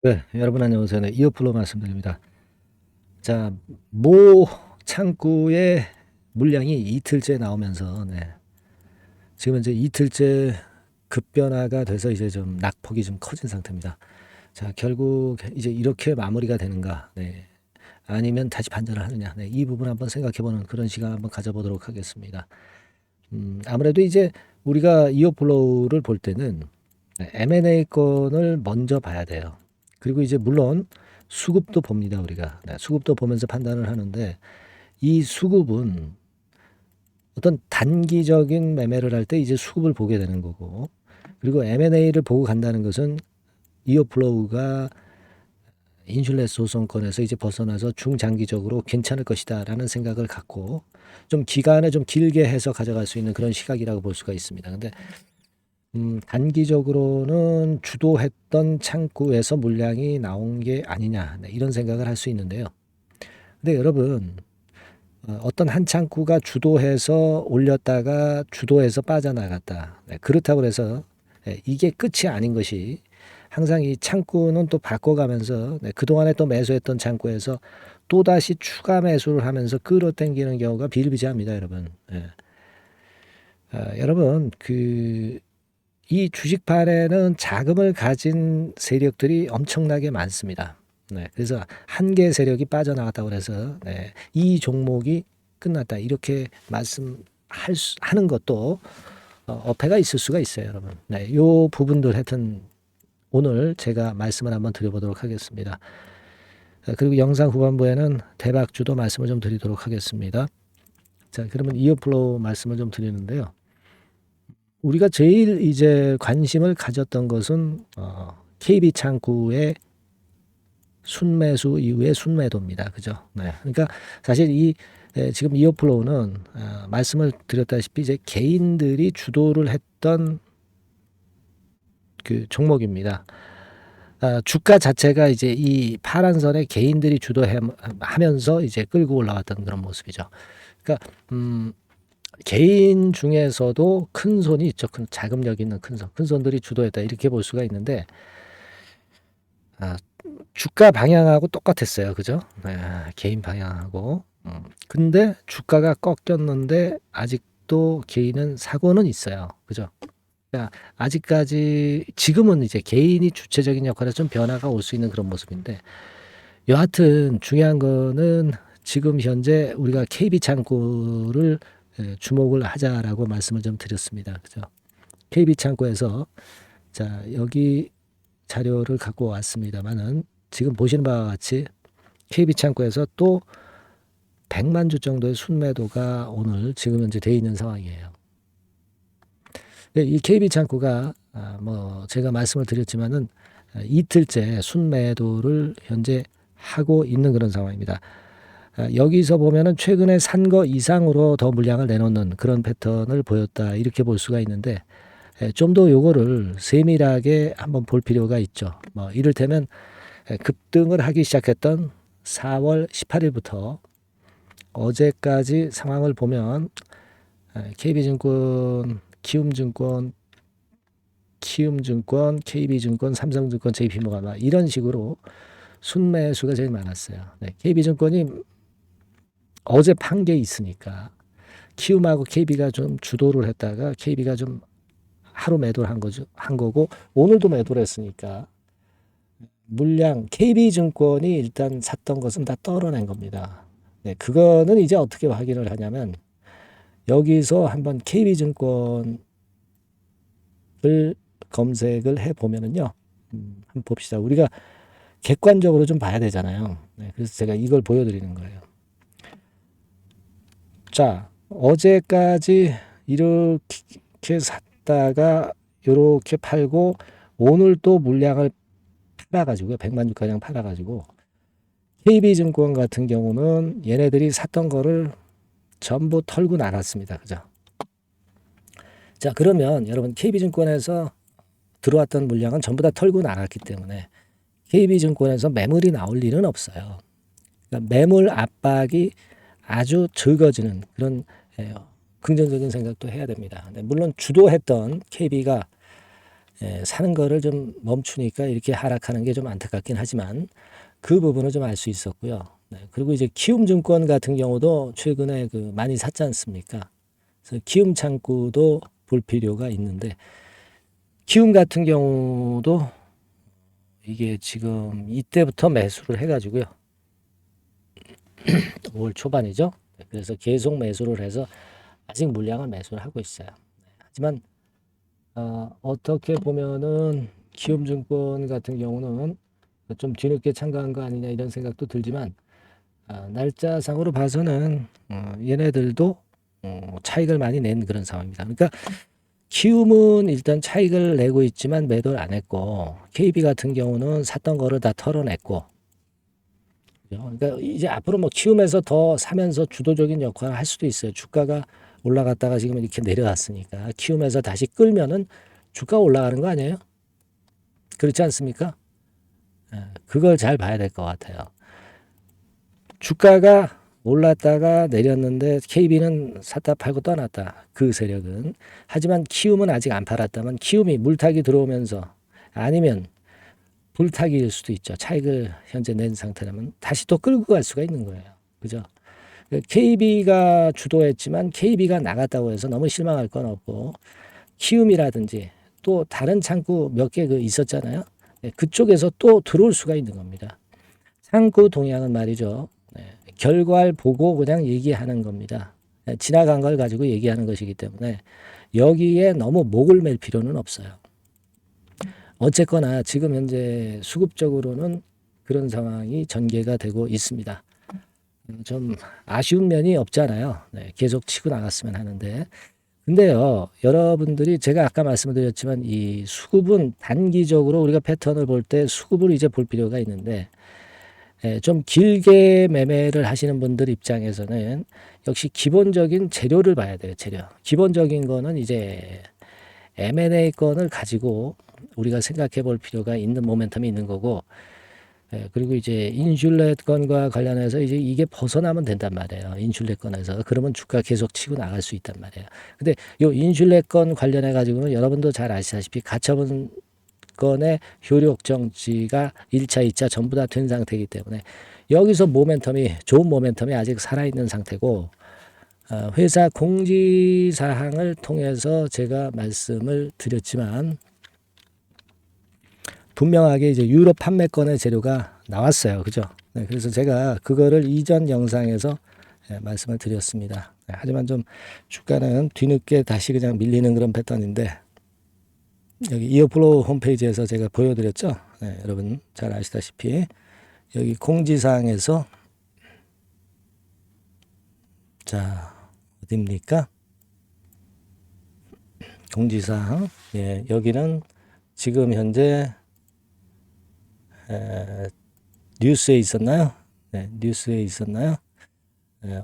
네, 여러분 안녕하세요. 네, 이어플로 말씀드립니다. 자, 모 창구의 물량이 이틀째 나오면서, 지금 이제 이틀째 급변화가 돼서 이제 좀 낙폭이 좀 커진 상태입니다. 자, 결국 이제 이렇게 마무리가 되는가, 아니면 다시 반전을 하느냐, 이 부분 한번 생각해보는 그런 시간 한번 가져보도록 하겠습니다. 아무래도 이제 우리가 이어플로우를 볼 때는 M&A 건을 먼저 봐야 돼요. 그리고 이제 물론 수급도 봅니다, 우리가. 수급도 보면서 판단을 하는데 이 수급은 어떤 단기적인 매매를 할 때 이제 수급을 보게 되는 거고, 그리고 M&A를 보고 간다는 것은 이어플로우가 인슐렛 소송권에서 이제 벗어나서 중장기적으로 괜찮을 것이다라는 생각을 갖고 좀 기간을 좀 길게 해서 가져갈 수 있는 그런 시각이라고 볼 수가 있습니다. 근데 단기적으로는 주도했던 창구에서 물량이 나온 게 아니냐, 이런 생각을 할 수 있는데요. 근데 여러분, 어떤 한 창구가 주도해서 올렸다가 주도해서 빠져나갔다. 그렇다고 해서 이게 끝이 아닌 것이, 항상 이 창구는 또 바꿔가면서 그동안에 또 매수했던 창구에서 또다시 추가 매수를 하면서 끌어당기는 경우가 비일비재합니다, 여러분. 여러분, 이 주식판에는 자금을 가진 세력들이 엄청나게 많습니다. 그래서 한 개 세력이 빠져나갔다고 해서 이 종목이 끝났다 이렇게 하는 것도 어폐가 있을 수가 있어요, 여러분. 요 부분들 하여튼 오늘 제가 말씀을 한번 드려보도록 하겠습니다. 그리고 영상 후반부에는 대박주도 말씀을 좀 드리도록 하겠습니다. 자, 그러면 이어플로우 말씀을 좀 드리는데요. 우리가 제일 이제 관심을 가졌던 것은 KB 창구의 순매수 이후의 순매도입니다. 그죠? 그러니까 사실 지금 이어플로우는 말씀을 드렸다시피 이제 개인들이 주도를 했던 그 종목입니다. 주가 자체가 이제 이 파란 선에 개인들이 주도하면서 이제 끌고 올라왔던 그런 모습이죠. 그러니까 개인 중에서도 큰 손이 있죠. 큰 자금력 있는 큰 손들이 주도했다 이렇게 볼 수가 있는데 주가 방향하고 똑같았어요. 그죠? 개인 방향하고. 근데 주가가 꺾였는데 아직도 개인은 사고는 있어요. 그죠? 그러니까 아직까지 지금은 이제 개인이 주체적인 역할에서 좀 변화가 올 수 있는 그런 모습인데 여하튼 중요한 거는 지금 현재 우리가 KB 창구를 주목을 하자라고 말씀을 좀 드렸습니다. 그죠? KB 창구에서 자, 여기 자료를 갖고 왔습니다만은 지금 보시는 바와 같이 KB 창구에서 또 100만 주 정도의 순매도가 오늘 지금 현재 돼 있는 상황이에요. 이 KB 창구가 뭐 제가 말씀을 드렸지만은 이틀째 순매도를 현재 하고 있는 그런 상황입니다. 여기서 보면은 최근에 산 거 이상으로 더 물량을 내놓는 그런 패턴을 보였다 이렇게 볼 수가 있는데 좀 더 요거를 세밀하게 한번 볼 필요가 있죠. 뭐 이를테면 급등을 하기 시작했던 4월 18일부터 어제까지 상황을 보면 KB증권, 키움증권, KB증권, 삼성증권, JP모간 이런 식으로 순매수가 제일 많았어요. KB증권이 어제 판 게 있으니까 키움하고 KB가 좀 주도를 했다가 KB가 좀 하루 매도를 한 거고 오늘도 매도를 했으니까 물량 KB증권이 일단 샀던 것은 다 떨어낸 겁니다. 그거는 이제 어떻게 확인을 하냐면 여기서 한번 KB증권을 검색을 해 보면은요. 한번 봅시다. 우리가 객관적으로 좀 봐야 되잖아요. 그래서 제가 이걸 보여드리는 거예요. 자, 어제까지 이렇게 샀다가 이렇게 팔고 오늘 또 물량을 팔아가지고요. 100만 주가량 팔아가지고 KB증권 같은 경우는 얘네들이 샀던 거를 전부 털고 나갔습니다. 그죠? 자, 그러면 여러분 KB증권에서 들어왔던 물량은 전부 다 털고 나갔기 때문에 KB증권에서 매물이 나올 일은 없어요. 그러니까 매물 압박이 아주 적어지는 그런 긍정적인 생각도 해야 됩니다. 물론 주도했던 KB가 사는 거를 좀 멈추니까 이렇게 하락하는 게 좀 안타깝긴 하지만 그 부분을 좀 알 수 있었고요. 그리고 이제 키움증권 같은 경우도 최근에 그 많이 샀지 않습니까? 그래서 키움 창구도 볼 필요가 있는데 키움 같은 경우도 이게 지금 이때부터 매수를 해가지고요. 5월 초반이죠. 그래서 계속 매수를 해서 아직 물량을 매수를 하고 있어요. 하지만 어떻게 보면은 키움증권 같은 경우는 좀 뒤늦게 참가한 거 아니냐 이런 생각도 들지만 날짜상으로 봐서는 얘네들도 차익을 많이 낸 그런 상황입니다. 그러니까 키움은 일단 차익을 내고 있지만 매도를 안 했고 KB 같은 경우는 샀던 거를 다 털어냈고 그러니까 이제 앞으로 뭐 키움에서 더 사면서 주도적인 역할을 할 수도 있어요. 주가가 올라갔다가 지금 이렇게 내려왔으니까 키움에서 다시 끌면은 주가 올라가는 거 아니에요? 그렇지 않습니까? 그걸 잘 봐야 될 것 같아요. 주가가 올랐다가 내렸는데 KB는 샀다 팔고 떠났다. 그 세력은. 하지만 키움은 아직 안 팔았다면 키움이 물타기 들어오면서 아니면 불타기일 수도 있죠. 차익을 현재 낸 상태라면 다시 또 끌고 갈 수가 있는 거예요. 그죠? KB가 주도했지만 KB가 나갔다고 해서 너무 실망할 건 없고 키움이라든지 또 다른 창구 몇 개 그 있었잖아요. 그쪽에서 또 들어올 수가 있는 겁니다. 창구 동향은 말이죠. 결과를 보고 그냥 얘기하는 겁니다. 지나간 걸 가지고 얘기하는 것이기 때문에 여기에 너무 목을 맬 필요는 없어요. 어쨌거나 지금 현재 수급적으로는 그런 상황이 전개가 되고 있습니다. 좀 아쉬운 면이 없잖아요. 계속 치고 나갔으면 하는데. 근데요, 여러분들이 제가 아까 말씀드렸지만 이 수급은 단기적으로 우리가 패턴을 볼 때 수급을 이제 볼 필요가 있는데 좀 길게 매매를 하시는 분들 입장에서는 역시 기본적인 재료를 봐야 돼요. 재료. 기본적인 거는 이제 M&A 건을 가지고 우리가 생각해 볼 필요가 있는 모멘텀이 있는 거고 그리고 이제 인슐렛 건과 관련해서 이제 이게 벗어나면 된단 말이에요. 인슐렛 건에서. 그러면 주가 계속 치고 나갈 수 있단 말이에요. 근데 요 인슐렛 건 관련해 가지고는 여러분도 잘 아시다시피 가처분 건의 효력 정지가 1차, 2차 전부 다 된 상태이기 때문에 여기서 모멘텀이 좋은 모멘텀이 아직 살아있는 상태고 회사 공지사항을 통해서 제가 말씀을 드렸지만 분명하게 이제 유럽 판매권의 재료가 나왔어요. 그죠? 그래서 제가 그거를 이전 영상에서 말씀을 드렸습니다. 하지만 좀 주가는 뒤늦게 다시 그냥 밀리는 그런 패턴인데 여기 이어플로우 홈페이지에서 제가 보여드렸죠. 여러분 잘 아시다시피 여기 공지사항에서 자 어디입니까? 공지사항 여기는 지금 현재 뉴스에 있었나요? 뉴스에 있었나요?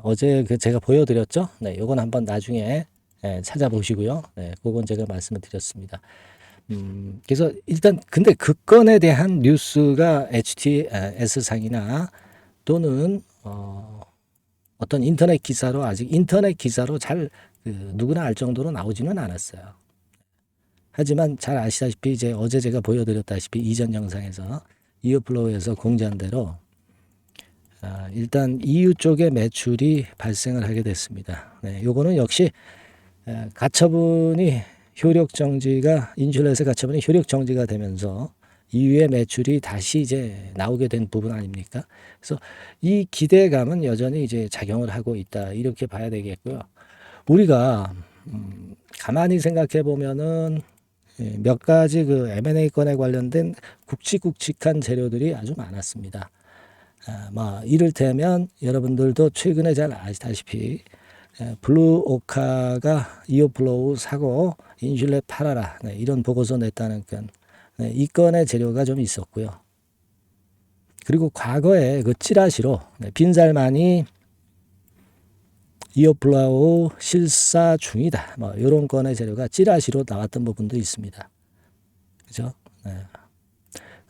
어제 그 제가 보여드렸죠. 요건 한번 나중에 찾아보시고요. 그건 제가 말씀을 드렸습니다. 그래서 일단 근데 그 건에 대한 뉴스가 HTS상이나 또는 어떤 인터넷 기사로 아직 인터넷 기사로 잘 누구나 알 정도로 나오지는 않았어요. 하지만 잘 아시다시피 이제 어제 제가 보여드렸다시피 이전 영상에서 이어플로우에서 공지한 대로 일단 EU 쪽에 매출이 발생을 하게 됐습니다. 요거는 역시 가처분이 효력 정지가 인슐렛의 가처분이 효력 정지가 되면서 EU의 매출이 다시 이제 나오게 된 부분 아닙니까? 그래서 이 기대감은 여전히 이제 작용을 하고 있다 이렇게 봐야 되겠고요. 우리가 가만히 생각해 보면은 몇 가지 그 M&A 건에 관련된 굵직굵직한 재료들이 아주 많았습니다. 뭐 이를테면 여러분들도 최근에 잘 아시다시피 블루오카가 이어플로우 사고 인슐렛 팔아라 이런 보고서 냈다는 건 이 건의 재료가 좀 있었고요. 그리고 과거에 그 찌라시로 빈살만이 이어플로우 실사 중이다. 뭐 이런 건의 재료가 찌라시로 나왔던 부분도 있습니다. 그죠?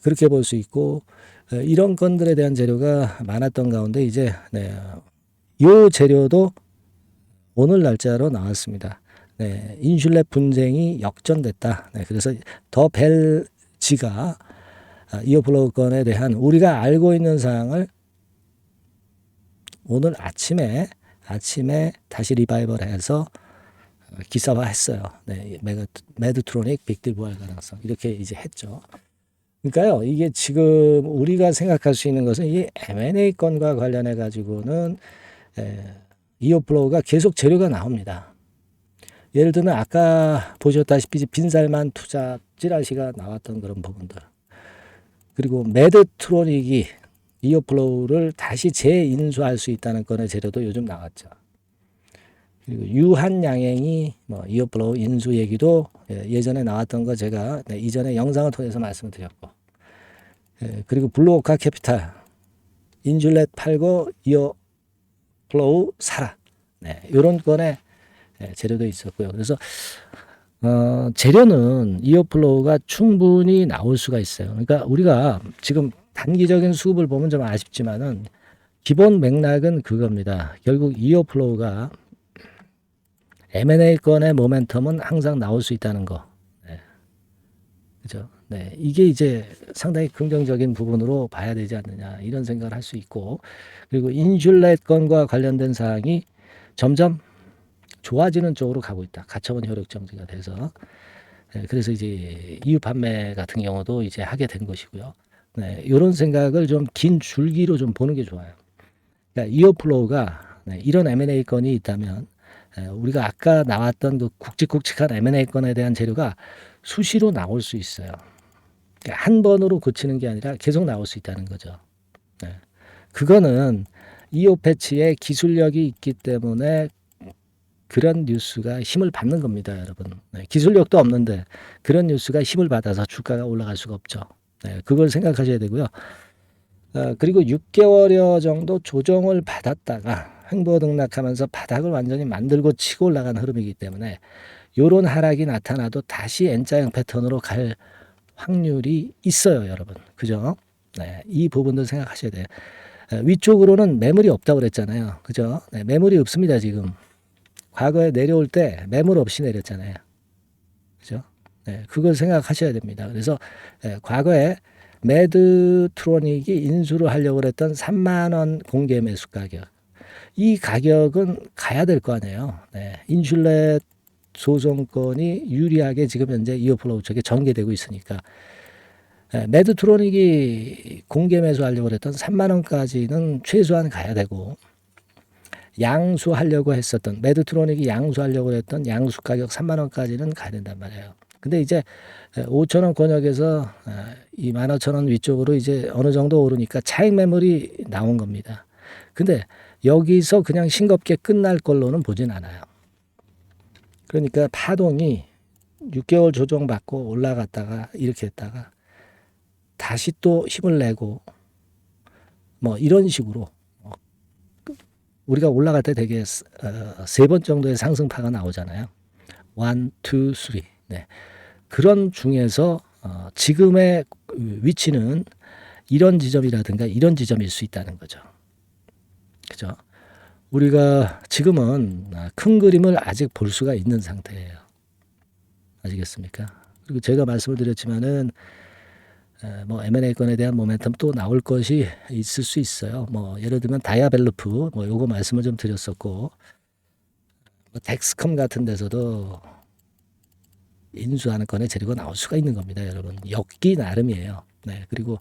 그렇게 볼 수 있고 이런 건들에 대한 재료가 많았던 가운데 이제 이 재료도 오늘 날짜로 나왔습니다. 네, 인슐렛 분쟁이 역전됐다. 네, 그래서 더 벨지가 이어플로우 건에 대한 우리가 알고 있는 사항을 오늘 아침에 다시 리바이벌해서 기사화했어요. 네, 매드트로닉 빅딜 부활 가능성 이렇게 이제 했죠. 그러니까요, 이게 지금 우리가 생각할 수 있는 것은 이 M&A 건과 관련해 가지고는 이어플로우가 계속 재료가 나옵니다. 예를 들면 아까 보셨다시피 빈살만 투자 찌라시가 나왔던 그런 부분들, 그리고 매드트로닉이 이어플로우를 다시 재인수할 수 있다는 건의 재료도 요즘 나왔죠. 그리고 유한양행이 이어플로우 인수 얘기도 예전에 나왔던 거 제가 이전에 영상을 통해서 말씀을 드렸고, 그리고 블루오카 캐피탈 인슐렛 팔고 이어플로우 사라, 이런 건의 재료도 있었고요. 그래서 재료는 이어플로우가 충분히 나올 수가 있어요. 그러니까 우리가 지금 단기적인 수급을 보면 좀 아쉽지만은 기본 맥락은 그겁니다. 결국 이어플로우가 M&A 건의 모멘텀은 항상 나올 수 있다는 거. 그죠? 네. 이게 이제 상당히 긍정적인 부분으로 봐야 되지 않느냐, 이런 생각을 할 수 있고, 그리고 인슐렛 건과 관련된 사항이 점점 좋아지는 쪽으로 가고 있다. 가처분 효력 정지가 돼서. 그래서 이제 이유 판매 같은 경우도 이제 하게 된 것이고요. 이런 생각을 좀 긴 줄기로 좀 보는 게 좋아요. 그러니까 이어플로우가 이런 M&A 건이 있다면 우리가 아까 나왔던 그 굵직굵직한 M&A 건에 대한 재료가 수시로 나올 수 있어요. 그러니까 한 번으로 고치는 게 아니라 계속 나올 수 있다는 거죠. 그거는 이오 패치의 기술력이 있기 때문에 그런 뉴스가 힘을 받는 겁니다, 여러분. 기술력도 없는데 그런 뉴스가 힘을 받아서 주가가 올라갈 수가 없죠. 그걸 생각하셔야 되고요. 그리고 6개월여 정도 조정을 받았다가 횡보 등락하면서 바닥을 완전히 만들고 치고 올라간 흐름이기 때문에 이런 하락이 나타나도 다시 N자형 패턴으로 갈 확률이 있어요, 여러분. 그죠? 이 부분도 생각하셔야 돼요. 위쪽으로는 매물이 없다고 그랬잖아요. 그죠? 매물이 없습니다, 지금. 과거에 내려올 때 매물 없이 내렸잖아요. 그죠? 그걸 생각하셔야 됩니다. 그래서 과거에 매드트로닉이 인수를 하려고 했던 3만 원 공개 매수 가격, 이 가격은 가야 될 거 아니에요. 인슐렛 소송권이 유리하게 지금 현재 이어플로우 쪽에 전개되고 있으니까 매드트로닉이 공개 매수하려고 했던 3만 원까지는 최소한 가야 되고, 양수하려고 했었던 매드트로닉이 양수하려고 했던 양수 가격 3만 원까지는 가야 된단 말이에요. 근데 이제 5천 원 권역에서 25,000원 위쪽으로 이제 어느 정도 오르니까 차익 매물이 나온 겁니다. 근데 여기서 그냥 싱겁게 끝날 걸로는 보진 않아요. 그러니까 파동이 6개월 조정받고 올라갔다가 이렇게 했다가 다시 또 힘을 내고 이런 식으로 우리가 올라갈 때 되게 3번 정도의 상승파가 나오잖아요. 1, 2, 3. 그런 중에서 지금의 위치는 이런 지점이라든가 이런 지점일 수 있다는 거죠. 그죠? 우리가 지금은 큰 그림을 아직 볼 수가 있는 상태예요. 아시겠습니까? 그리고 제가 말씀을 드렸지만은 M&A 건에 대한 모멘텀 또 나올 것이 있을 수 있어요. 예를 들면 다이아벨루프 요거 말씀을 좀 드렸었고, 덱스컴 같은 데서도 인수하는 건의 재료가 나올 수가 있는 겁니다, 여러분. 엮기 나름이에요. 그리고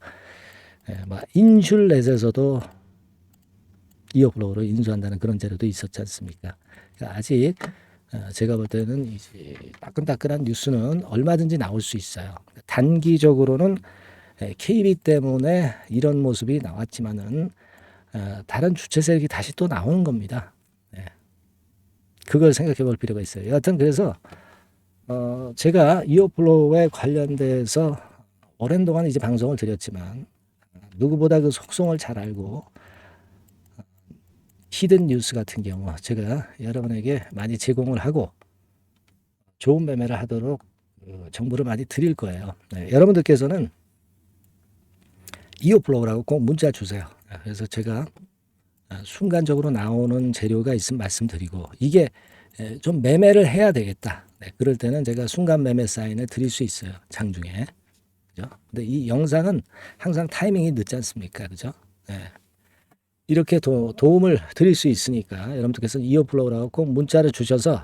인슐렛에서도 이어플로우로 인수한다는 그런 재료도 있었지 않습니까? 그러니까 아직 제가 볼 때는 이제 따끈따끈한 뉴스는 얼마든지 나올 수 있어요. 단기적으로는 KB 때문에 이런 모습이 나왔지만은 다른 주체 세력이 다시 또 나오는 겁니다. 그걸 생각해 볼 필요가 있어요. 여하튼 그래서 제가 이어플로우에 관련돼서 오랜 동안 이제 방송을 드렸지만 누구보다 그 속성을 잘 알고 히든 뉴스 같은 경우 제가 여러분에게 많이 제공을 하고 좋은 매매를 하도록 정보를 많이 드릴 거예요. 여러분들께서는 이어플로우라고 꼭 문자 주세요. 그래서 제가 순간적으로 나오는 재료가 있으면 말씀드리고, 이게 좀 매매를 해야 되겠다. 네, 그럴 때는 제가 순간 매매 사인을 드릴 수 있어요. 장중에. 그죠? 근데 이 영상은 항상 타이밍이 늦지 않습니까? 그죠? 네. 이렇게 도움을 드릴 수 있으니까 여러분들께서 이어플로우라고 꼭 문자를 주셔서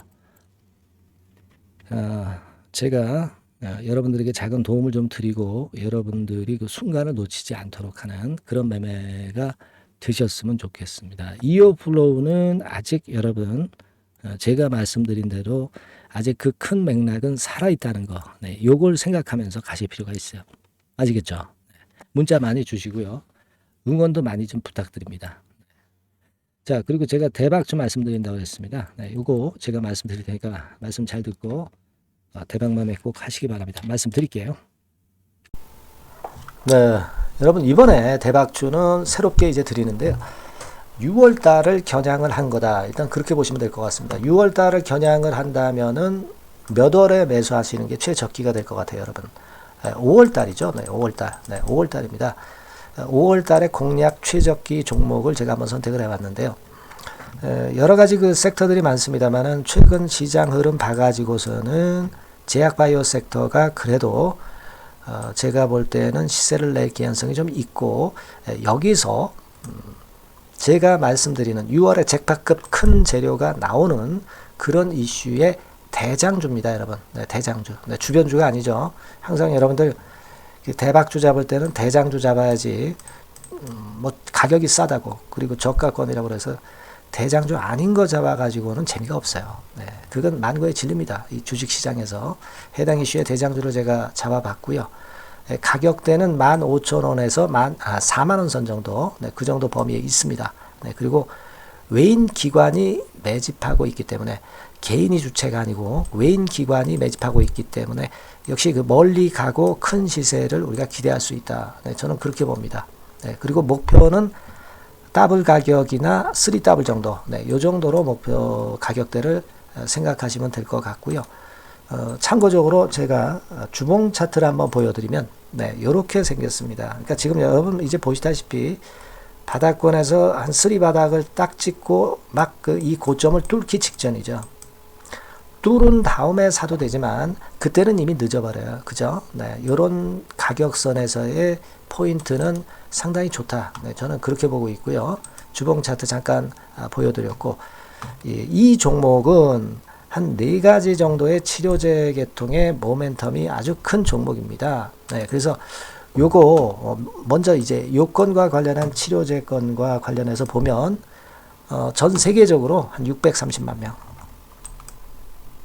제가 여러분들에게 작은 도움을 좀 드리고 여러분들이 그 순간을 놓치지 않도록 하는 그런 매매가 되셨으면 좋겠습니다. 이어플로우는 아직 여러분 제가 말씀드린 대로 아직 그 큰 맥락은 살아있다는 거, 네, 요걸 생각하면서 가실 필요가 있어요. 아시겠죠? 문자 많이 주시고요. 응원도 많이 좀 부탁드립니다. 자, 그리고 제가 대박주 말씀드린다고 했습니다. 네, 요거 제가 말씀드릴 테니까 말씀 잘 듣고 대박맘에 꼭 하시기 바랍니다. 말씀드릴게요. 네, 여러분 이번에 대박주는 새롭게 이제 드리는데요. 6월 달을 겨냥을 한 거다. 일단 그렇게 보시면 될 것 같습니다. 6월 달을 겨냥을 한다면은 몇 월에 매수하시는 게 최적기가 될 것 같아요, 여러분. 5월 달이죠. 네, 5월 달. 네, 5월 달입니다. 5월 달에 공략 최적기 종목을 제가 한번 선택을 해봤는데요. 여러 가지 그 섹터들이 많습니다만은 최근 시장 흐름 봐가지고서는 제약바이오 섹터가 그래도 제가 볼 때는 시세를 낼 개연성이 좀 있고 여기서 제가 말씀드리는 6월에 잭팟급 큰 재료가 나오는 그런 이슈의 대장주입니다, 여러분. 네, 대장주. 네, 주변주가 아니죠. 항상 여러분들 대박주 잡을 때는 대장주 잡아야지 뭐 가격이 싸다고 그리고 저가권이라고 그래서 대장주 아닌 거 잡아가지고는 재미가 없어요. 네, 그건 만고의 진리입니다. 이 주식시장에서 해당 이슈의 대장주를 제가 잡아봤고요. 네, 가격대는 15,000원에서 4만원 선 정도, 네, 그 정도 범위에 있습니다. 네, 그리고 외인 기관이 매집하고 있기 때문에 개인이 주체가 아니고 외인 기관이 매집하고 있기 때문에 역시 그 멀리 가고 큰 시세를 우리가 기대할 수 있다. 네, 저는 그렇게 봅니다. 네, 그리고 목표는 더블 가격이나 3더블 정도, 네, 요 정도로 목표 가격대를 생각하시면 될 것 같고요. 참고적으로 제가 주봉 차트를 한번 보여드리면, 네, 요렇게 생겼습니다. 그러니까 지금 여러분 이제 보시다시피 바닥권에서 한 3바닥을 딱 찍고 막 이 고점을 뚫기 직전이죠. 뚫은 다음에 사도 되지만 그때는 이미 늦어버려요. 그죠? 네, 요런 가격선에서의 포인트는 상당히 좋다. 네, 저는 그렇게 보고 있고요. 주봉 차트 잠깐 보여드렸고 이 종목은 한 4가지 정도의 치료제 계통의 모멘텀이 아주 큰 종목입니다. 네, 그래서 요거 먼저 이제 요건과 관련한 치료제 건과 관련해서 보면 전 세계적으로 한 630만 명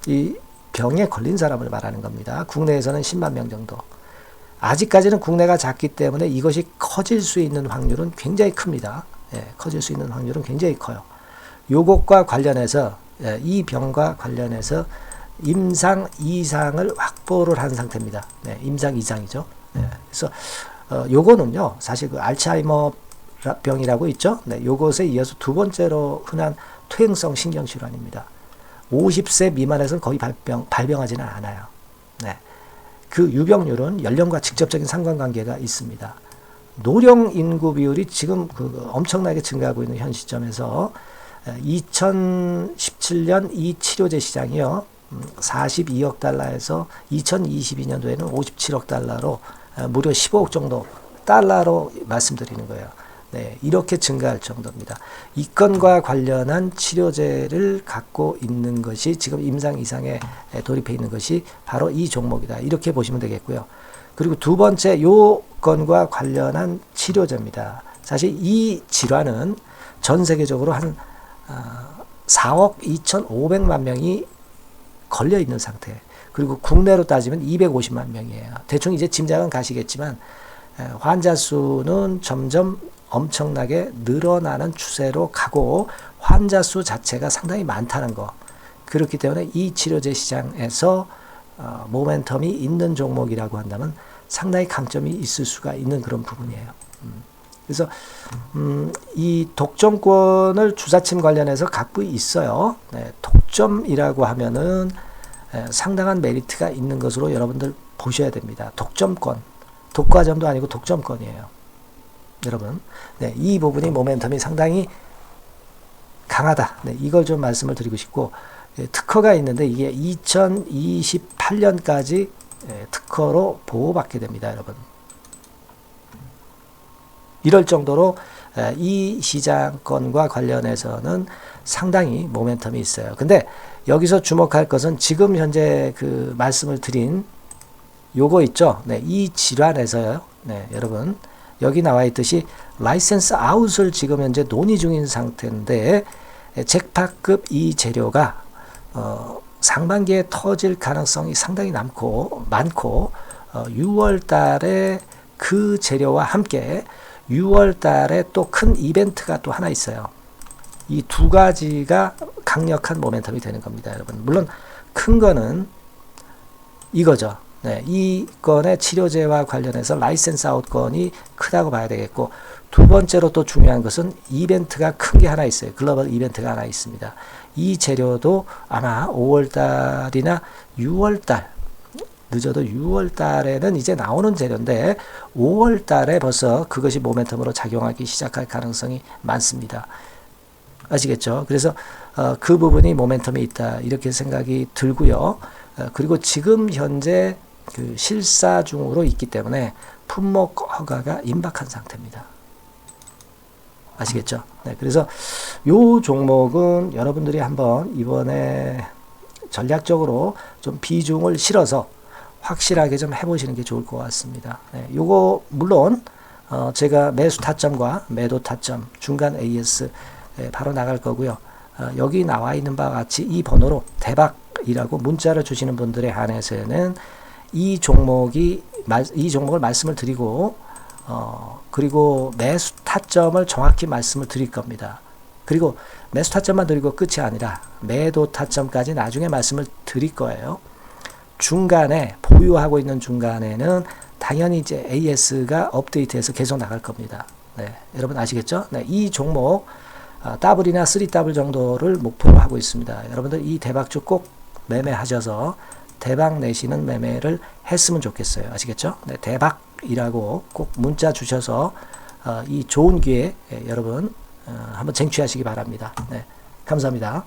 이 병에 걸린 사람을 말하는 겁니다. 국내에서는 10만 명 정도. 아직까지는 국내가 작기 때문에 이것이 커질 수 있는 확률은 굉장히 큽니다. 예, 커질 수 있는 확률은 굉장히 커요. 요것과 관련해서 이 병과 관련해서 임상 이상을 확보를 한 상태입니다. 네, 임상 이상이죠. 네, 그래서 요거는요 사실 그 알츠하이머 병이라고 있죠. 네, 요것에 이어서 두 번째로 흔한 퇴행성 신경질환입니다. 50세 미만에서는 거의 발병하지는 않아요. 네. 그 유병률은 연령과 직접적인 상관관계가 있습니다. 노령 인구 비율이 지금 엄청나게 증가하고 있는 현 시점에서 2017년 이 치료제 시장이요 42억 달러에서 2022년도에는 57억 달러로 무려 15억 정도 달러로 말씀드리는 거예요. 네, 이렇게 증가할 정도입니다. 이 건과 관련한 치료제를 갖고 있는 것이 지금 임상 이상에 돌입해 있는 것이 바로 이 종목이다. 이렇게 보시면 되겠고요. 그리고 두 번째 요 건과 관련한 치료제입니다. 사실 이 질환은 전 세계적으로 한 4억 2,500만 명이 걸려 있는 상태. 그리고 국내로 따지면 250만 명이에요. 대충 이제 짐작은 가시겠지만 환자 수는 점점 엄청나게 늘어나는 추세로 가고 환자 수 자체가 상당히 많다는 거. 그렇기 때문에 이 치료제 시장에서 모멘텀이 있는 종목이라고 한다면 상당히 강점이 있을 수가 있는 그런 부분이에요. 그래서 이 독점권을 주사침 관련해서 갖고 있어요. 네, 독점이라고 하면은 상당한 메리트가 있는 것으로 여러분들 보셔야 됩니다. 독점권, 독과점도 아니고 독점권이에요. 여러분, 네, 이 부분이 모멘텀이 상당히 강하다. 네, 이걸 좀 말씀을 드리고 싶고 특허가 있는데 이게 2028년까지 특허로 보호받게 됩니다, 여러분. 이럴 정도로 이 시장권과 관련해서는 상당히 모멘텀이 있어요. 근데 여기서 주목할 것은 지금 현재 그 말씀을 드린 요거 있죠. 네, 이 질환에서요. 네, 여러분 여기 나와 있듯이 라이센스 아웃을 지금 현재 논의 중인 상태인데 잭팟급 이 재료가 상반기에 터질 가능성이 상당히 많고 6월 달에 그 재료와 함께 6월 달에 또 큰 이벤트가 또 하나 있어요. 이 두 가지가 강력한 모멘텀이 되는 겁니다, 여러분. 물론 큰 거는 이거죠. 네, 이 건의 치료제와 관련해서 라이센스 아웃 건이 크다고 봐야 되겠고, 두 번째로 또 중요한 것은 이벤트가 큰 게 하나 있어요. 글로벌 이벤트가 하나 있습니다. 이 재료도 아마 5월 달이나 6월 달, 늦어도 6월 달에는 이제 나오는 재료인데 5월 달에 벌써 그것이 모멘텀으로 작용하기 시작할 가능성이 많습니다. 아시겠죠? 그래서 그 부분이 모멘텀이 있다, 이렇게 생각이 들고요. 그리고 지금 현재 그 실사 중으로 있기 때문에 품목 허가가 임박한 상태입니다. 아시겠죠? 네, 그래서 요 종목은 여러분들이 한번 이번에 전략적으로 좀 비중을 실어서 확실하게 좀 해보시는 게 좋을 것 같습니다. 네, 요거 물론 제가 매수 타점과 매도 타점, 중간 AS 바로 나갈 거고요. 여기 나와 있는 바와 같이 이 번호로 대박이라고 문자를 주시는 분들에 한해서는 이 종목을 말씀을 드리고 그리고 매수 타점을 정확히 말씀을 드릴 겁니다. 그리고 매수 타점만 드리고 끝이 아니라 매도 타점까지 나중에 말씀을 드릴 거예요. 중간에 보유하고 있는 중간에는 당연히 이제 AS가 업데이트해서 계속 나갈 겁니다. 네, 여러분 아시겠죠? 네, 이 종목 더블이나 3더블 정도를 목표로 하고 있습니다. 여러분들 이 대박주 꼭 매매하셔서 대박 내시는 매매를 했으면 좋겠어요. 아시겠죠? 네, 대박이라고 꼭 문자 주셔서 이 좋은 기회 여러분 한번 쟁취하시기 바랍니다. 네, 감사합니다.